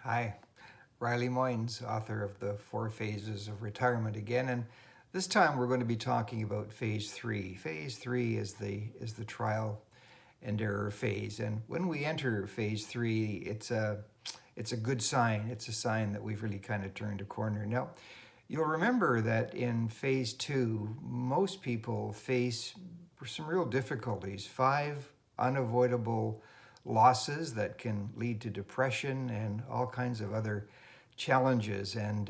Hi, Riley Moynes, author of The Four Phases of Retirement again, and this time we're going to be talking about phase three. Phase three is the trial and error phase, and when we enter phase three, it's a good sign. It's a sign that we've really kind of turned a corner. Now, you'll remember that in phase two, most people face some real difficulties. 5 unavoidable losses that can lead to depression and all kinds of other challenges. And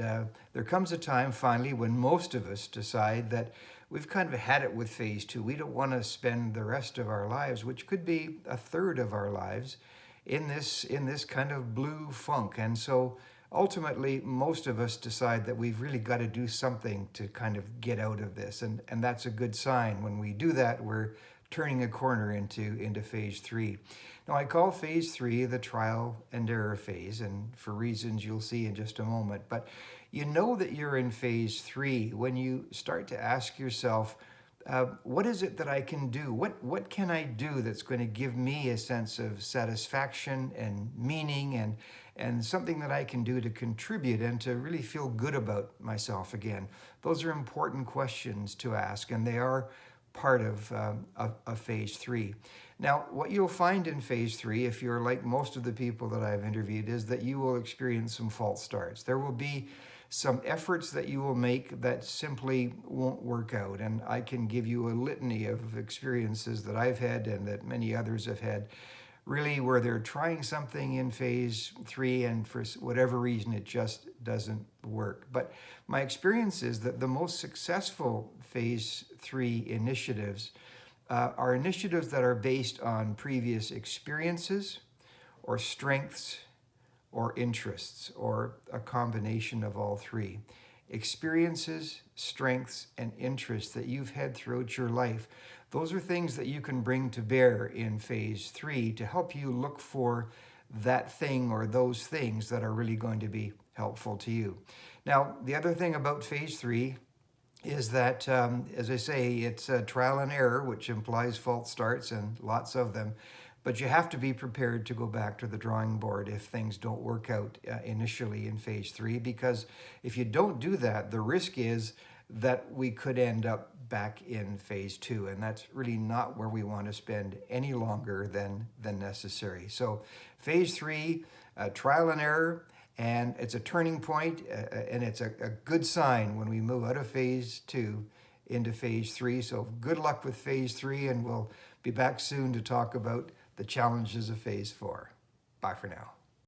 there comes a time finally when most of us decide that we've kind of had it with phase two. We don't want to spend the rest of our lives, which could be a third of our lives, in this kind of blue funk. And so ultimately, most of us decide that we've really got to do something to kind of get out of this. And that's a good sign. When we do that, we're turning a corner into phase three. Now, I call phase three the trial and error phase, and for reasons you'll see in just a moment. But you know that you're in phase three when you start to ask yourself, what is it that I can do? What can I do that's going to give me a sense of satisfaction and meaning and something that I can do to contribute and to really feel good about myself again? Those are important questions to ask, and they are part of phase three. Now, what you'll find in phase three, if you're like most of the people that I've interviewed, is that you will experience some false starts. There will be some efforts that you will make that simply won't work out. And I can give you a litany of experiences that I've had and that many others have had, really where they're trying something in phase three and for whatever reason it just doesn't work. But my experience is that the most successful phase three initiatives are initiatives that are based on previous experiences or strengths or interests, or a combination of all three. Experiences, strengths, and interests that you've had throughout your life. Those are things that you can bring to bear in phase three to help you look for that thing or those things that are really going to be helpful to you. Now, the other thing about phase three is that, as I say, it's a trial and error, which implies false starts and lots of them. But you have to be prepared to go back to the drawing board if things don't work out initially in phase three, because if you don't do that, the risk is that we could end up back in phase two, and that's really not where we want to spend any longer than necessary. So phase three, trial and error, and it's a turning point, and it's a good sign when we move out of phase two into phase three. So good luck with phase three, and we'll be back soon to talk about the challenges of phase four. Bye for now.